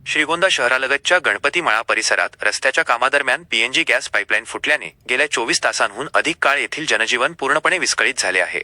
श्रीगोंदा शहरालगतच्या गणपती मळा परिसरात रस्त्याच्या कामादरम्यान पीएनजी गॅस पाईपलाईन फुटल्याने गेल्या 24 तासांहून अधिक काळ येथील जनजीवन पूर्णपणे विस्कळीत झाले आहे.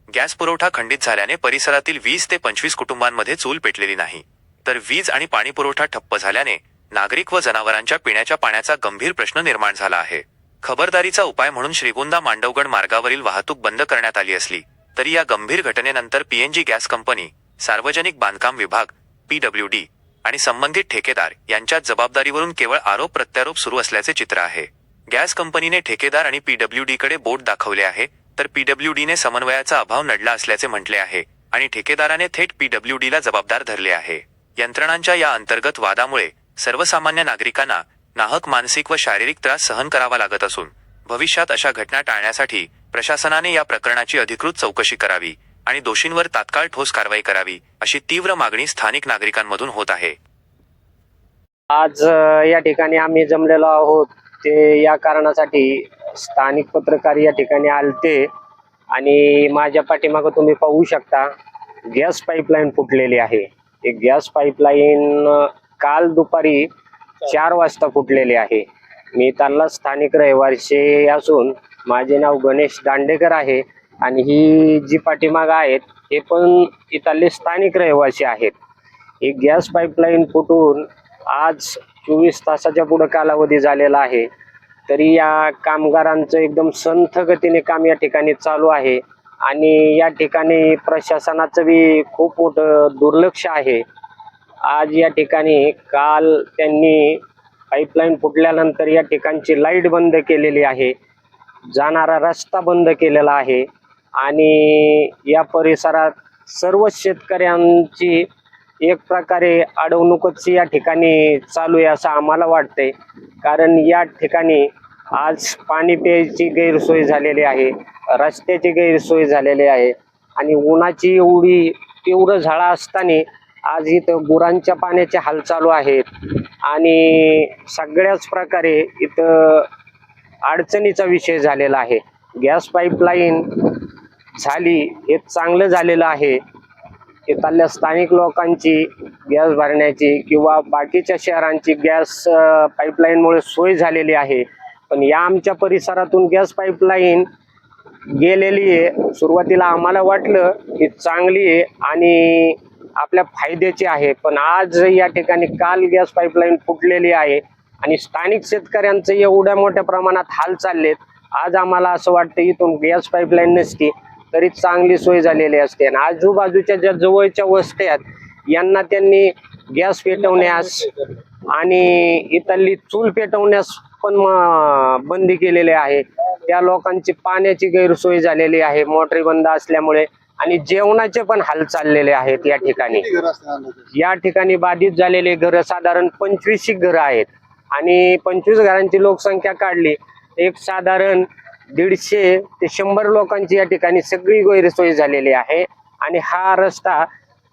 गॅस पुरवठा खंडित झाल्याने परिसरातील 20 ते 25 कुटुंबांमध्ये चूल पेटलेली नाही, तर वीज आणि पाणी पुरवठा ठप्प झाल्याने नागरिक व जनावरांच्या पिण्याच्या पाण्याचा गंभीर प्रश्न निर्माण झाला आहे. खबरदारीचा उपाय म्हणून श्रीगोंदा मांडवगड मार्गावरील वाहतूक बंद करण्यात आली असली तरी या गंभीर घटनेनंतर पीएनजी गॅस कंपनी, सार्वजनिक बांधकाम विभाग, पीडब्ल्यूडी आणि संबंधित ठेकेदार यांच्यात जबाबदारीवरून केवळ आरोप प्रत्यारोप सुरू असल्याचे चित्र आहे. गॅस कंपनीने ठेकेदार आणि पीडब्ल्यूडीकडे बोट दाखवले आहे, तर पीडब्ल्यूडीने समन्वयाचा अभाव नडला असल्याचे म्हटले आहे आणि ठेकेदाराने थेट पीडब्ल्यूडीला जबाबदार धरले आहे. यंत्रणांच्या या अंतर्गत वादामुळे सर्वसामान्य नागरिकांना नाहक मानसिक व शारीरिक त्रास सहन करावा लागत असून भविष्यात अशा घटना टाळण्यासाठी प्रशासनाने या प्रकरणाची अधिकृत चौकशी करावी आणि दोषींवर तात्काळ ठोस कारवाई करावी, अशी तीव्र मागणी स्थानिक नागरिकांमधून होत आहे. आज या ठिकाणी आम्ही जमलेलो आहोत ते या कारणासाठी, स्थानिक पत्रकार या ठिकाणी आलते आणि माझ्या पाठीमागं तुम्ही पाहू शकता गॅस पाईपलाईन फुटलेली आहे. एक गॅस पाईपलाईन काल दुपारी 4 वाजता फुटलेली आहे. मी त्यांना स्थानिक रहिवासी असून माझे नाव गणेश दांडेकर आहे आणि ही जी पाठीमाग आहेत हे पण इथले स्थानिक रहिवासी आहेत. एक गॅस पाईपलाईन फुटून आज 24 तासाच्या पुढे कालावधी झालेला आहे, तरी या कामगारांचं एकदम संथ गतीने काम या ठिकाणी चालू आहे आणि या ठिकाणी प्रशासनाचं बी खूप मोठं दुर्लक्ष आहे. आज या ठिकाणी काल त्यांनी पाईपलाईन फुटल्यानंतर या ठिकाणची लाईट बंद केलेली आहे, जाणारा रस्ता बंद केलेला आहे आणि या परिसरात सर्व शेतकऱ्यांची एक प्रकारे अडवणूकच या ठिकाणी चालू आहे असं आम्हाला वाटतंय. कारण या ठिकाणी आज पाणी प्यायची गैरसोय झालेली आहे, रस्त्याची गैरसोय झालेली आहे आणि उन्हाची एवढी तीव्र झळा असताना आज इथं गुरांच्या पाण्याचे हाल चालू आहेत आणि सगळ्याच प्रकारे इथं अडचणीचा विषय झालेला आहे. गॅस पाईपलाईन झाली हे चांगलं झालेलं आहे. इथल्या स्थानिक लोकांची गॅस भरण्याची किंवा बाकीच्या शहरांची गॅस पाईपलाईनमुळे सोय झालेली आहे, पण या आमच्या परिसरातून गॅस पाईपलाईन गेलेली आहे. सुरुवातीला आम्हाला वाटलं की चांगली आहे आणि आपल्या फायद्याची आहे, पण आज या ठिकाणी काल गॅस पाईपलाईन फुटलेली आहे आणि स्थानिक शेतकऱ्यांचं एवढ्या मोठ्या प्रमाणात हाल चाललेत. आज आम्हाला असं वाटतं इथून गॅस पाईपलाईन नसती तरी चांगली सोय झालेली असते आणि आजूबाजूच्या ज्या जवळच्या वस्त्या आहेत यांना त्यांनी गॅस पेटवण्यास आणि इथली चूल पेटवण्यास पण बंदी केलेली आहे. त्या लोकांची पाण्याची गैरसोय झालेली आहे मोटरी बंद असल्यामुळे आणि जेवणाचे पण हाल चाललेले आहेत. या ठिकाणी बाधित झालेले घरं साधारण 25 घरं आहेत आणि 25 घरांची लोकसंख्या काढली एक साधारण 150 ते 100 लोकांची या ठिकाणी सगळी गैरसोय झालेली आहे. आणि हा रस्ता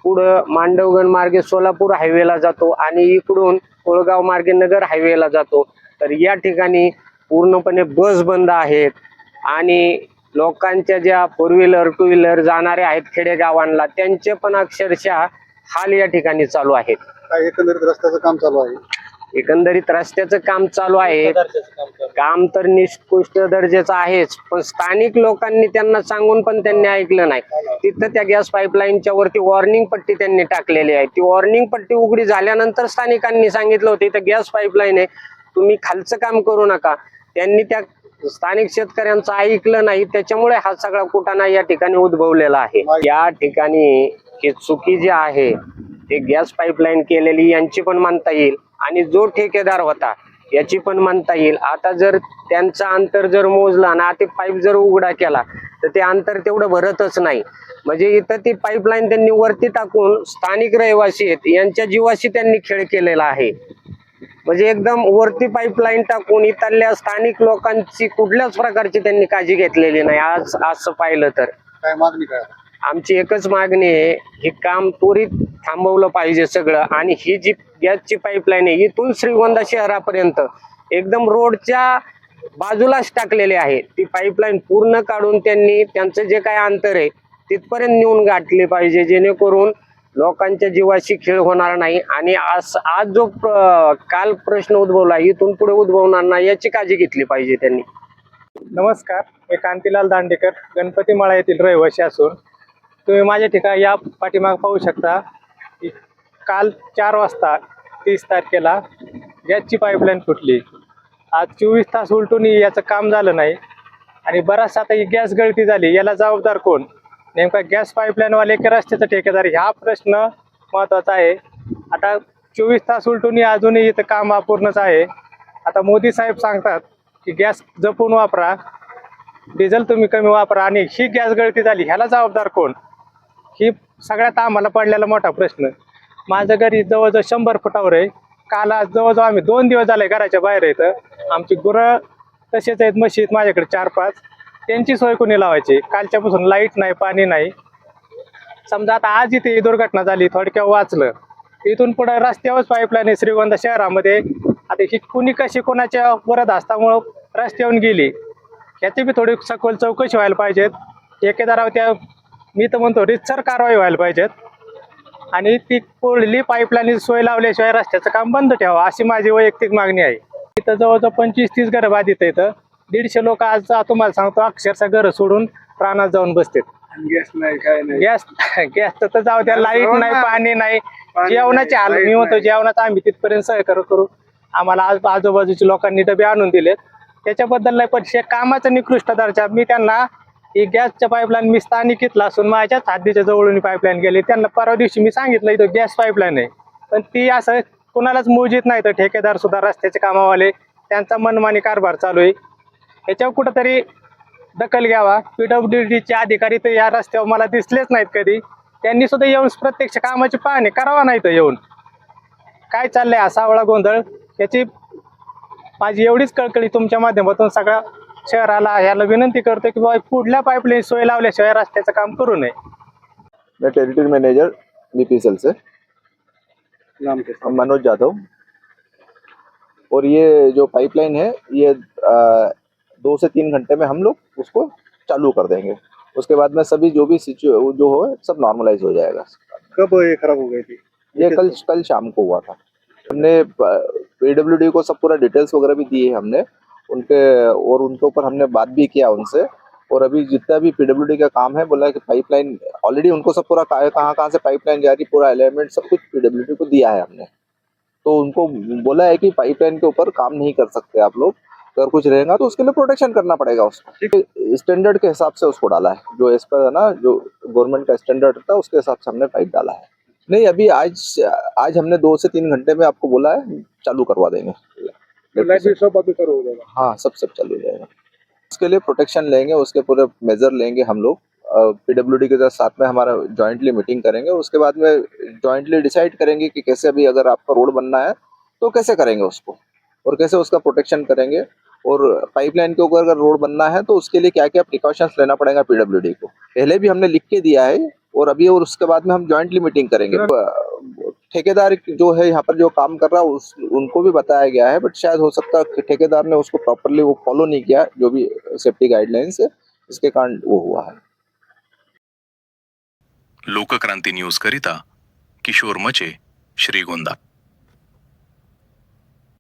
पुढं मांडवगड मार्गे सोलापूर हायवेला जातो आणि इकडून कोळगाव मार्गे नगर हायवेला जातो. तर या ठिकाणी पूर्णपणे बस बंद आहेत आणि लोकांच्या ज्या 4 व्हीलर 2 व्हीलर जाणारे आहेत खेडेगावांना त्यांचे पण अक्षरशः हाल या ठिकाणी चालू आहेत. एकंदरीत रस्त्याचं काम चालू आहे. एकंदरीत रस्त्याचं काम चालू आहे. काम तर निकृष्ट दर्जाचं आहेच, पण स्थानिक लोकांनी त्यांना सांगून पण त्यांनी ऐकलं नाही. तिथं त्या गॅस पाईपलाईनच्या वरती वॉर्निंग पट्टी त्यांनी टाकलेली आहे. ती वॉर्निंग पट्टी उघडी झाल्यानंतर स्थानिकांनी सांगितलं होतं इथं गॅस पाईपलाईन आहे, तुम्ही खालचं काम करू नका. त्यांनी त्या स्थानिक शेतकऱ्यांचं ऐकलं नाही, त्याच्यामुळे हा सगळा कुटाणा या ठिकाणी उद्भवलेला आहे. या ठिकाणी ही चुकी जी आहे ते गॅस पाईपलाईन केलेली यांची पण मानता येईल आणि जो ठेकेदार होता याची पण मानता येईल. आता जर त्यांचा अंतर जर मोजला ना ते पाईप जर उघडा केला तर ते अंतर तेवढं भरतच नाही. म्हणजे इथं ती पाईपलाईन त्यांनी वरती टाकून स्थानिक रहिवासी आहेत यांच्या जीवाशी त्यांनी खेळ केलेला आहे. म्हणजे एकदम वरती पाईपलाईन टाकून इथल्या स्थानिक लोकांची कुठल्याच प्रकारची त्यांनी काळजी घेतलेली नाही. आज असं पाहिलं तर काय मागणी काय? आमची एकच मागणी आहे, हे काम त्वरित थांबवलं पाहिजे सगळं. आणि ही जी गॅसची पाईपलाईन आहे इथून श्रीगोंदा शहरापर्यंत एकदम रोडच्या बाजूलाच टाकलेली आहे. ती पाईपलाईन पूर्ण काढून त्यांनी त्यांचं जे काय अंतर आहे तिथपर्यंत नेऊन गाठले पाहिजे, जेणेकरून लोकांच्या जीवाशी खेळ होणार नाही आणि आज जो काल प्रश्न उद्भवला इथून पुढे उद्भवणार नाही याची काळजी घेतली पाहिजे त्यांनी. नमस्कार, मी कांतीलाल दांडेकर गणपतीमाळा येथील रहिवासी असून तुम्ही माझ्या ठिकाणी या पाठीमाग पाहू शकता की काल 4 वाजता 30 तारखेला गॅसची पाईपलाईन फुटली. आज 24 तास उलटून याचं काम झालं नाही आणि बराचसा आता ही गॅस गळती झाली. याला जबाबदार कोण? नेमका गॅस पाईपलाईनवाले की रस्त्याचा ठेकेदार? हा प्रश्न महत्त्वाचा आहे. आता 24 तास उलटून अजूनही इथं काम अपूर्णच आहे. आता मोदी साहेब सांगतात की गॅस जपून वापरा, डिझेल तुम्ही कमी वापरा आणि ही गॅस गळती झाली ह्याला जबाबदार कोण? ही सगळ्यात आम्हाला पडलेला मोठा प्रश्न. माझं घरी जवळजवळ 100 फुटावर आहे. काल आज जवळजवळ आम्ही 2 दिवस झाले घराच्या बाहेर येतं. आमची गुरं तसेच आहेत, म्हशी आहेत माझ्याकडे 4-5. त्यांची सोय कोणी लावायची? कालच्यापासून लाईट नाही, पाणी नाही. समजा आता आज इथे ही दुर्घटना झाली, थोडक्यात वाचलं. इथून पुढे रस्त्यावरच पाईपलाईन आहे श्रीगोंदा शहरामध्ये. आता ही कुणी कशी कोणाच्या वरद हस्तामुळं रस्त्यावरून गेली याची बी थोडी सखोल चौकशी व्हायला पाहिजेत. ठेकेदारावर त्या मी तर म्हणतो रितसर कारवाई व्हायला पाहिजेत आणि ती पुढली पाईपलाईन सोय लावल्याशिवाय रस्त्याचं काम बंद ठेवा अशी माझी वैयक्तिक मागणी आहे. इथं जवळजवळ 25-30 घरं बाधित आहेत. 150 लोक आज तुम्हाला सांगतो अक्षरशः घरं सोडून प्राणात जाऊन बसतात. गॅस नाही, काय नाही. गॅस तर जाऊ द्या, लाईट नाही, पाणी नाही, जेवणाचे हाल. मी म्हणतो जेवणाचं आम्ही तिथपर्यंत सहकार्य करू. आम्हाला आज आजूबाजूच्या लोकांनी डबे आणून दिलेत त्याच्याबद्दल नाही, पण कामाचा निकृष्ट दर्जा. मी त्यांना ही गॅसच्या पाईपलाईन मी स्थानिक इथला असून माझ्याच हद्दीच्या जवळून पाईपलाईन गेली. त्यांना परवा दिवशी मी सांगितलं इथं गॅस पाईपलाईन आहे, पण ती असं कुणालाच मोजित नाही. तर ठेकेदार सुद्धा रस्त्याचे कामावाले त्यांचा मनमानी कारभार चालू आहे. याच्यावर कुठंतरी दखल घ्यावा. PWDचे अधिकारी तर या रस्त्यावर मला दिसलेच नाहीत कधी. त्यांनी सुद्धा येऊन प्रत्यक्ष कामाची पाहणी करावा नाही तर येऊन काय चाललंय हा सावळा गोंधळ. याची माझी एवढीच कळकळी तुमच्या माध्यमातून सगळ्या शहराला ह्याला विनंती करतो की बाबा पुढल्या पाईपलाईन सोय लावल्याशिवाय रस्त्याचं काम करू नये. मैं टेरिटरी मैनेजर BPCL से नाम के साथ। मनोज जाधव। और ये जो पाइपलाइन है ये 2 से 3 घंटे में हम लोग उसको चालू कर देंगे। उसके बाद में सभी जो भी जो हो सब नॉर्मलाइज हो जाएगा। कब ये खराब हो गई थी? ये कल शाम को हुआ था। हमने PWD को सब पूरा डिटेल्स वगैरह भी दिए हमने उनके, और उनके ऊपर हमने बात भी किया उनसे। और अभी जितना भी PWD का काम है बोला कि पाइपलाइन ऑलरेडी उनको सब पूरा कहाँ से पाइपलाइन जा रही पूरा एलिमेंट सब कुछ PWD को दिया है हमने। तो उनको बोला है कि पाइपलाइन के ऊपर काम नहीं कर सकते आप लोग, अगर कुछ रहेगा तो उसके लिए प्रोटेक्शन करना पड़ेगा उसको। स्टैंडर्ड के हिसाब से उसको डाला है, जो एज पर है ना जो गवर्नमेंट का स्टैंडर्ड था उसके हिसाब से हमने पाइप डाला है। नहीं अभी आज हमने 2 से 3 घंटे में आपको बोला है चालू करवा देंगे। लाइट भी सब अभी चालू हो जाएगा। हाँ सब चालू हो जाएगा। उसके लिए प्रोटेक्शन लेंगे, उसके पूरे मेजर लेंगे हम लोग। PWD के साथ में हमारा जॉइंटली मीटिंग करेंगे। उसके बाद में जॉइंटली डिसाइड करेंगे कि कैसे अभी अगर आपका रोड बनना है तो कैसे करेंगे उसको और कैसे उसका प्रोटेक्शन करेंगे। और पाइपलाइन के ऊपर अगर रोड बनना है तो उसके लिए क्या क्या प्रिकॉशंस लेना पड़ेगा PWD को, पहले भी हमने लिख के दिया है। और अभी और उसके बाद में हम जॉइंटली मीटिंग करेंगे। ठेकेदार जो है यहाँ पर जो काम कर रहा है उनको भी बताया गया है, बट शायद हो सकता है ठेकेदार ने उसको प्रॉपरली वो फॉलो नहीं किया, जो भी सेफ्टी गाइडलाइंस है इसके कारण वो हुआ है। लोकक्रांती न्यूज करिता किशोर मचे, श्रीगोंदा।